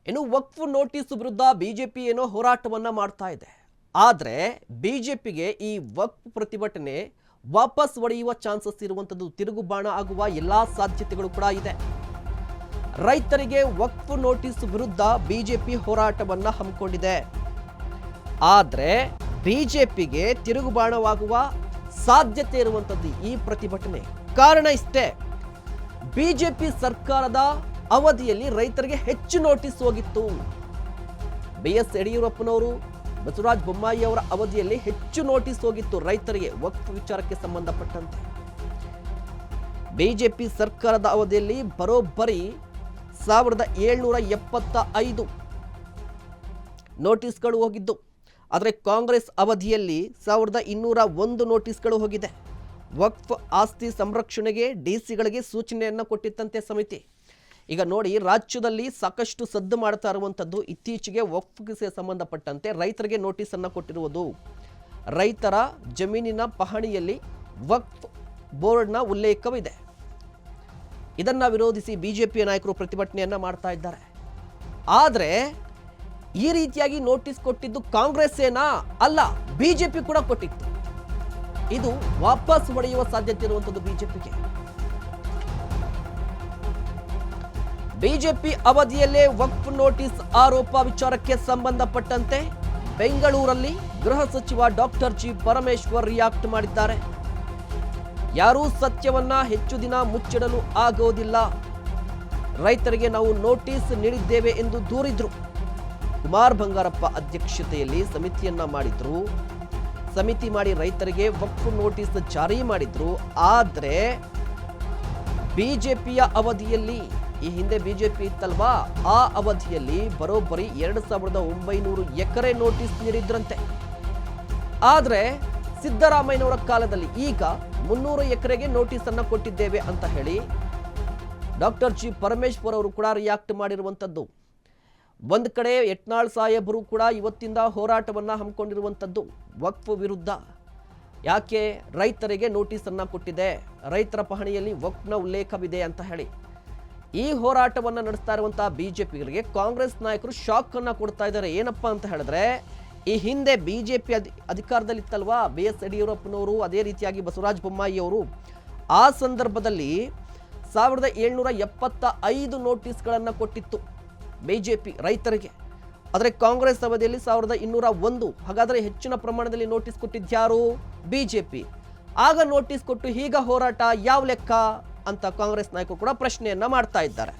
ಇನ್ನು ವಕ್ಫ್ ನೋಟಿಸ್ ವಿರುದ್ಧ ಬಿಜೆಪಿ ಏನೋ ಹೋರಾಟವನ್ನ ಮಾಡ್ತಾ ಇದೆ. ಆದರೆ ಬಿಜೆಪಿಗೆ ಈ ವಕ್ಫ್ ಪ್ರತಿಭಟನೆ ವಾಪಸ್ ಒಡೆಯುವ ಚಾನ್ಸಸ್ ಇರುವಂತದ್ದು, ತಿರುಗುಬಾಣ ಆಗುವ ಎಲ್ಲಾ ಸಾಧ್ಯತೆಗಳು ಕೂಡ ಇದೆ. ರೈತರಿಗೆ ವಕ್ಫ್ ನೋಟಿಸ್ ವಿರುದ್ಧ ಬಿಜೆಪಿ ಹೋರಾಟವನ್ನ ಹಮ್ಮಿಕೊಂಡಿದೆ. ಆದರೆ ಬಿಜೆಪಿಗೆ ತಿರುಗುಬಾಣವಾಗುವ ಸಾಧ್ಯತೆ ಇರುವಂತದ್ದು ಈ ಪ್ರತಿಭಟನೆ. ಕಾರಣ ಇಷ್ಟೇ, ಬಿಜೆಪಿ ಸರ್ಕಾರದ ಅವಧಿಯಲ್ಲಿ ರೈತರಿಗೆ ಹೆಚ್ಚು ನೋಟಿಸ್ ಹೋಗಿತ್ತು. BS ಯಡಿಯೂರಪ್ಪನವರು, ಬಸವರಾಜ ಬೊಮ್ಮಾಯಿ ಅವರ ಅವಧಿಯಲ್ಲಿ ಹೆಚ್ಚು ನೋಟಿಸ್ ಹೋಗಿತ್ತು ರೈತರಿಗೆ ವಕ್ಫ್ ವಿಚಾರಕ್ಕೆ ಸಂಬಂಧಪಟ್ಟಂತೆ. ಬಿಜೆಪಿ ಸರ್ಕಾರದ ಅವಧಿಯಲ್ಲಿ ಬರೋಬ್ಬರಿ 1775 ನೋಟಿಸ್ಗಳು ಹೋಗಿದ್ದು. ಆದರೆ ಕಾಂಗ್ರೆಸ್ ಅವಧಿಯಲ್ಲಿ 1201 ನೋಟಿಸ್ಗಳು ಹೋಗಿದೆ. ವಕ್ಫ್ ಆಸ್ತಿ ಸಂರಕ್ಷಣೆಗೆ ಡಿಸಿಗಳಿಗೆ ಸೂಚನೆಯನ್ನು ಕೊಟ್ಟಿತ್ತಂತೆ ಸಮಿತಿ. ಈಗ ನೋಡಿ, ರಾಜ್ಯದಲ್ಲಿ ಸಾಕಷ್ಟು ಸದ್ದು ಮಾಡ್ತಾ ಇರುವಂಥದ್ದು ಇತ್ತೀಚೆಗೆ ವಕ್ಫ್ಗೆ ಸಂಬಂಧಪಟ್ಟಂತೆ ರೈತರಿಗೆ ನೋಟಿಸನ್ನು ಕೊಟ್ಟಿರುವುದು. ರೈತರ ಜಮೀನಿನ ಪಹಣಿಯಲ್ಲಿ ವಕ್ಫ್ ಬೋರ್ಡ್ನ ಉಲ್ಲೇಖವಿದೆ. ಇದನ್ನ ವಿರೋಧಿಸಿ ಬಿಜೆಪಿಯ ನಾಯಕರು ಪ್ರತಿಭಟನೆಯನ್ನ ಮಾಡ್ತಾ ಇದ್ದಾರೆ. ಆದರೆ ಈ ರೀತಿಯಾಗಿ ನೋಟಿಸ್ ಕೊಟ್ಟಿದ್ದು ಕಾಂಗ್ರೆಸ್ ಏನಾ? ಅಲ್ಲ, ಬಿಜೆಪಿ ಕೂಡ ಕೊಟ್ಟಿತ್ತು. ಇದು ವಾಪಸ್ ಹೊಡೆಯುವ ಸಾಧ್ಯತೆ ಇರುವಂಥದ್ದು ಬಿಜೆಪಿಗೆ. ಬಿಜೆಪಿ ಅವಧಿಯಲ್ಲೇ ವಕ್ಫ್ ನೋಟಿಸ್ ಆರೋಪ ವಿಚಾರಕ್ಕೆ ಸಂಬಂಧಪಟ್ಟಂತೆ ಬೆಂಗಳೂರಲ್ಲಿ ಗೃಹ ಸಚಿವ ಡಾಕ್ಟರ್ ಜಿ ಪರಮೇಶ್ವರ್ ರಿಯಾಕ್ಟ್ ಮಾಡಿದ್ದಾರೆ. ಯಾರೂ ಸತ್ಯವನ್ನ ಹೆಚ್ಚು ದಿನ ಮುಚ್ಚಿಡಲು ಆಗೋದಿಲ್ಲ, ರೈತರಿಗೆ ನಾವು ನೋಟಿಸ್ ನೀಡಿದ್ದೇವೆ ಎಂದು ದೂರಿದ್ರು. ಕುಮಾರ್ ಬಂಗಾರಪ್ಪ ಅಧ್ಯಕ್ಷತೆಯಲ್ಲಿ ಸಮಿತಿಯನ್ನ ಮಾಡಿದ್ರು. ಸಮಿತಿ ಮಾಡಿ ರೈತರಿಗೆ ವಕ್ಫ್ ನೋಟಿಸ್ ಜಾರಿ ಮಾಡಿದ್ರು. ಆದರೆ ಬಿಜೆಪಿಯ ಅವಧಿಯಲ್ಲಿ, ಈ ಹಿಂದೆ ಬಿಜೆಪಿ ಇತ್ತಲ್ವಾ, ಆ ಅವಧಿಯಲ್ಲಿ ಬರೋಬ್ಬರಿ 2900 ಎಕರೆ ನೋಟಿಸ್ ನೀಡಿದ್ರಂತೆ. ಆದರೆ ಸಿದ್ದರಾಮಯ್ಯನವರ ಕಾಲದಲ್ಲಿ ಈಗ 300 ಎಕರೆಗೆ ನೋಟಿಸ್ ಅನ್ನ ಕೊಟ್ಟಿದ್ದೇವೆ ಅಂತ ಹೇಳಿ ಡಾಕ್ಟರ್ ಜಿ ಪರಮೇಶ್ವರ್ ಅವರು ಕೂಡ ರಿಯಾಕ್ಟ್ ಮಾಡಿರುವಂಥದ್ದು. ಒಂದು ಕಡೆ ಯತ್ನಾಳ್ ಸಾಹೇಬರು ಕೂಡ ಇವತ್ತಿಂದ ಹೋರಾಟವನ್ನ ಹಮ್ಮಿಕೊಂಡಿರುವಂಥದ್ದು ವಕ್ಫ್ ವಿರುದ್ಧ. ಯಾಕೆ? ರೈತರಿಗೆ ನೋಟಿಸ್ ಅನ್ನ ಕೊಟ್ಟಿದೆ, ರೈತರ ಪಹಣಿಯಲ್ಲಿ ವಕ್ಫ್ನ ಉಲ್ಲೇಖವಿದೆ ಅಂತ ಹೇಳಿ ಈ ಹೋರಾಟವನ್ನು ನಡೆಸ್ತಾ ಇರುವಂತಹ ಬಿಜೆಪಿಗಳಿಗೆ ಕಾಂಗ್ರೆಸ್ ನಾಯಕರು ಶಾಕ್ ಅನ್ನ ಕೊಡ್ತಾ ಇದ್ದಾರೆ. ಏನಪ್ಪಾ ಅಂತ ಹೇಳಿದ್ರೆ, ಈ ಹಿಂದೆ ಬಿಜೆಪಿ ಅಧಿಕಾರದಲ್ಲಿತ್ತಲ್ವಾ, BS ಯಡಿಯೂರಪ್ಪನವರು, ಅದೇ ರೀತಿಯಾಗಿ ಬಸವರಾಜ ಬೊಮ್ಮಾಯಿ ಅವರು, ಆ ಸಂದರ್ಭದಲ್ಲಿ 1775 ನೋಟಿಸ್ಗಳನ್ನು ಕೊಟ್ಟಿತ್ತು ಬಿಜೆಪಿ ರೈತರಿಗೆ. ಆದರೆ ಕಾಂಗ್ರೆಸ್ ಅವಧಿಯಲ್ಲಿ 1201. ಹಾಗಾದರೆ ಹೆಚ್ಚಿನ ಪ್ರಮಾಣದಲ್ಲಿ ನೋಟಿಸ್ ಕೊಟ್ಟಿದ್ಯಾರು? ಬಿಜೆಪಿ. ಆಗ ನೋಟಿಸ್ ಕೊಟ್ಟು ಈಗ ಹೋರಾಟ ಯಾವ ಲೆಕ್ಕ ಅಂತ ಕಾಂಗ್ರೆಸ್ ನಾಯಕರು ಕೂಡ ಪ್ರಶ್ನೆಯನ್ನ ಮಾಡ್ತಾ ಇದ್ದಾರೆ.